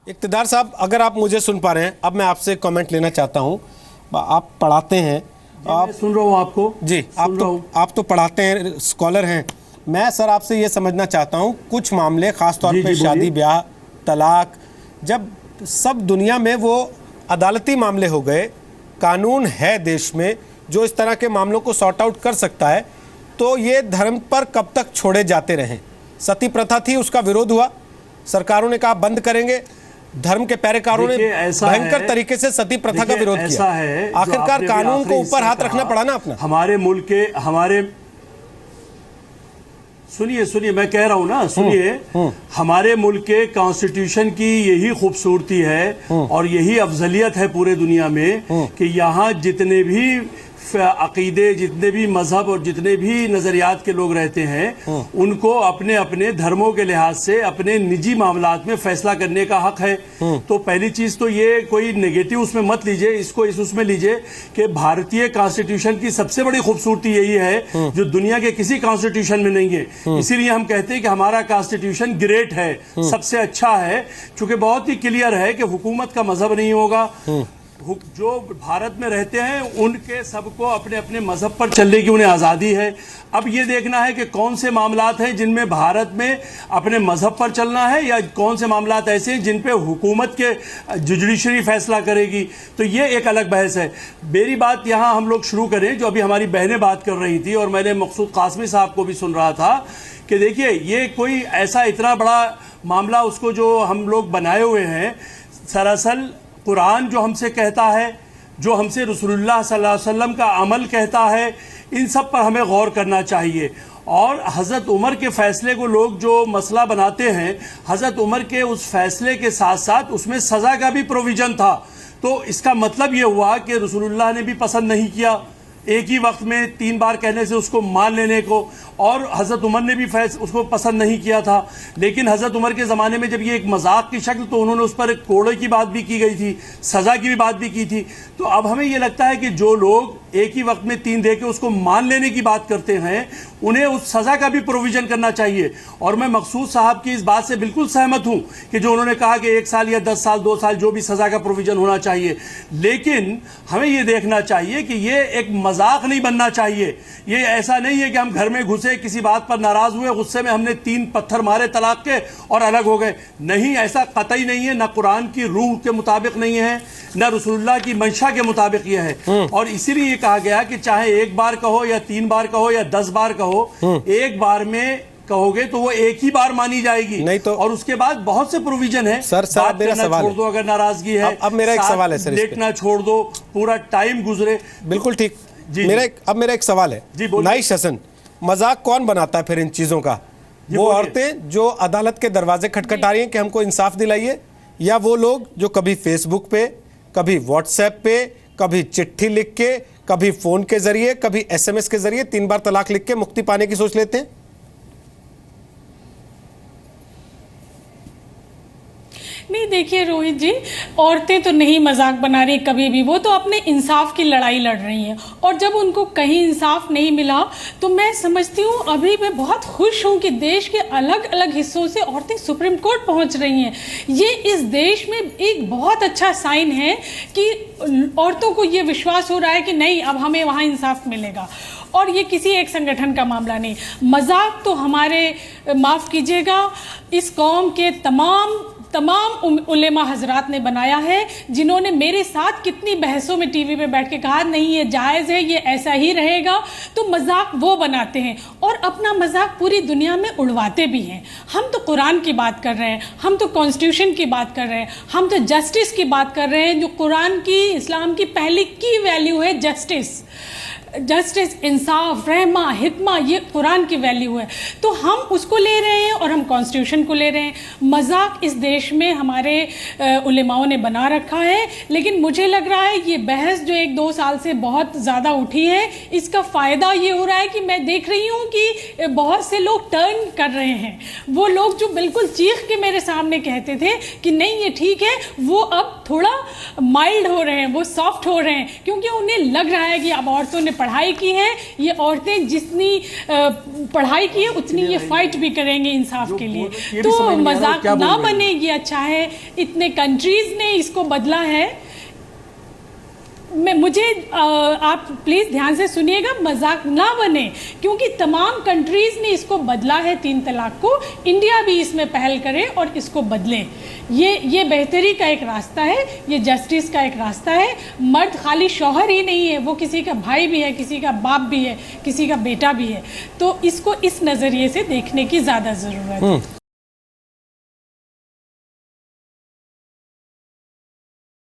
इक़्तिदार साहब, अगर आप मुझे सुन पा रहे हैं, अब मैं आपसे कमेंट लेना चाहता हूं। आप पढ़ाते हैं, आप सुन रहा हूं आपको जी, आप तो पढ़ाते हैं, स्कॉलर हैं। मैं सर आपसे ये समझना चाहता हूं, कुछ मामले ख़ास तौर पे शादी ब्याह, तलाक, जब सब दुनिया में वो अदालती मामले हो गए, कानून है देश में जो इस तरह के मामलों को सॉर्ट आउट कर सकता है, तो ये धर्म पर कब तक छोड़े जाते रहें? सती प्रथा थी, उसका विरोध हुआ, सरकारों ने कहा बंद करेंगे, धर्म के पैरोकारों ने भयंकर तरीके से सती प्रथा का विरोध किया। आखिरकार कानून को ऊपर हाथ रखना पड़ा ना अपना। हमारे मुल्क के सुनिए मैं कह रहा हूं ना, सुनिए। हमारे मुल्क के कॉन्स्टिट्यूशन की यही खूबसूरती है और यही अफजलियत है पूरे दुनिया में कि यहाँ जितने भी अकीदे, जितने भी मजहब और जितने भी नजरियात के लोग रहते हैं, उनको अपने अपने धर्मों के लिहाज से अपने निजी मामलात में फैसला करने का हक है। तो पहली चीज तो ये कोई नेगेटिव उसमें मत लीजिए, इसको उसमें लीजिए कि भारतीय कॉन्स्टिट्यूशन की सबसे बड़ी खूबसूरती यही है जो दुनिया के किसी कॉन्स्टिट्यूशन में नहीं है। इसीलिए हम कहते हैं कि हमारा कॉन्स्टिट्यूशन ग्रेट है, सबसे अच्छा है, चूंकि बहुत ही क्लियर है कि हुकूमत का मजहब नहीं होगा। जो भारत में रहते हैं उनके सबको अपने अपने मजहब पर चलने की उन्हें आज़ादी है। अब ये देखना है कि कौन से मामलात हैं जिनमें भारत में अपने मजहब पर चलना है या कौन से मामलात ऐसे हैं जिन पे हुकूमत के जुडिशरी फैसला करेगी। तो ये एक अलग बहस है। मेरी बात यहाँ हम लोग शुरू करें, जो अभी हमारी बहनें बात कर रही थी और मैंने मकसूद कासमी साहब को भी सुन रहा था कि देखिए ये कोई ऐसा इतना बड़ा मामला उसको जो हम लोग बनाए हुए हैं, दरअसल कुरान जो हमसे कहता है, जो हमसे रसूलुल्लाह सल्लल्लाहु अलैहि वसल्लम का अमल कहता है, इन सब पर हमें गौर करना चाहिए। और हज़रत उमर के फ़ैसले को लोग जो मसला बनाते हैं, हज़रत उमर के उस फैसले के साथ साथ उसमें सज़ा का भी प्रोविज़न था। तो इसका मतलब ये हुआ कि रसूलुल्लाह ने भी पसंद नहीं किया एक ही वक्त में 3 बार कहने से उसको मान लेने को, और हज़रत उमर ने भी उसको पसंद नहीं किया था। लेकिन हज़रत उमर के ज़माने में जब ये एक मजाक की शक्ल, तो उन्होंने उस पर एक कोड़े की बात भी की गई थी, सज़ा की भी बात भी की थी। तो अब हमें ये लगता है कि जो लोग एक ही वक्त में 3 दे के उसको मान लेने की बात करते हैं, उन्हें उस सज़ा का भी प्रोविज़न करना चाहिए। और मैं मकसूद साहब की इस बात से बिल्कुल सहमत हूँ कि जो उन्होंने कहा कि 1 साल या 10 साल 2 साल जो भी सज़ा का प्रोविज़न होना चाहिए, लेकिन हमें ये देखना चाहिए कि ये एक मजाक नहीं बनना चाहिए। ये ऐसा नहीं है कि हम घर में घुसे, किसी बात पर नाराज हुए, गुस्से में हमने 3 पत्थर मारे तलाक के और अलग हो गए। नहीं, ऐसा कतई नहीं है, ना कुरान की रूह के मुताबिक नहीं है, ना रसूलुल्लाह की मंशा के मुताबिक यह है। और इसीलिए ये कहा गया कि चाहे 1 बार कहो या 3 बार कहो या 10 बार कहो, एक बार में कहोगे तो वो एक ही बार मानी जाएगी, नहीं तो, और उसके बाद बहुत से प्रोविजन है। सर मेरा सवाल छोड़ दो अगर नाराजगी है। अब मेरा एक सवाल है सर, देखना छोड़ दो, पूरा टाइम गुजरे। बिल्कुल ठीक जी। मेरा एक सवाल है जी, नाइश हसन, मजाक कौन बनाता है फिर इन चीजों का? वो औरतें जो अदालत के दरवाजे खटखटा रही हैं कि हमको इंसाफ दिलाइए, या वो लोग जो कभी फेसबुक पे, कभी व्हाट्सएप पे, कभी चिट्ठी लिख के, कभी फोन के जरिए, कभी SMS के जरिए 3 बार तलाक लिख के मुक्ति पाने की सोच लेते हैं? नहीं, देखिए रोहित जी, औरतें तो नहीं मजाक बना रही कभी भी, वो तो अपने इंसाफ की लड़ाई लड़ रही हैं। और जब उनको कहीं इंसाफ नहीं मिला तो मैं समझती हूँ, अभी मैं बहुत खुश हूँ कि देश के अलग अलग हिस्सों से औरतें सुप्रीम कोर्ट पहुँच रही हैं। ये इस देश में एक बहुत अच्छा साइन है कि औरतों को ये विश्वास हो रहा है कि नहीं, अब हमें वहाँ इंसाफ मिलेगा। और ये किसी एक संगठन का मामला नहीं, मजाक तो हमारे, माफ़ कीजिएगा, इस कौम के तमाम उलेमा हजरात ने बनाया है, जिन्होंने मेरे साथ कितनी बहसों में टीवी पे बैठ के कहा नहीं ये जायज़ है, ये ऐसा ही रहेगा। तो मजाक वो बनाते हैं और अपना मजाक पूरी दुनिया में उड़वाते भी हैं। हम तो कुरान की बात कर रहे हैं, हम तो कॉन्स्टिट्यूशन की बात कर रहे हैं, हम तो जस्टिस की बात कर रहे हैं, जो कुरान की, इस्लाम की पहली की वैल्यू है जस्टिस, इंसाफ, रहमा, हिकमा, ये कुरान की वैल्यू है। तो हम उसको ले रहे हैं और हम कॉन्स्टिट्यूशन को ले रहे हैं। मजाक इस देश में हमारे उलेमाओं ने बना रखा है, लेकिन मुझे लग रहा है ये बहस जो 1-2 साल से बहुत ज़्यादा उठी है, इसका फ़ायदा ये हो रहा है कि मैं देख रही हूँ कि बहुत से लोग टर्न कर रहे हैं। वो लोग जो बिल्कुल चीख के मेरे सामने कहते थे कि नहीं ये ठीक है, वो अब थोड़ा माइल्ड हो रहे हैं, वो सॉफ्ट हो रहे हैं, क्योंकि उन्हें लग रहा है कि अब औरतों ने पढ़ाई की है, ये औरतें जितनी पढ़ाई की है उतनी ये फाइट भी करेंगे इंसाफ के लिए। ये भी तो समझ नहीं आ रहा मजाक क्या बोल ना रहे हैं। बने, ये अच्छा है। इतने कंट्रीज ने इसको बदला है। मुझे आप प्लीज़ ध्यान से सुनिएगा, मजाक ना बने, क्योंकि तमाम कंट्रीज़ ने इसको बदला है 3 तलाक को। इंडिया भी इसमें पहल करे और इसको बदले। ये बेहतरी का एक रास्ता है, ये जस्टिस का एक रास्ता है। मर्द खाली शौहर ही नहीं है, वो किसी का भाई भी है, किसी का बाप भी है, किसी का बेटा भी है। तो इसको इस नज़रिए से देखने की ज़्यादा ज़रूरत है।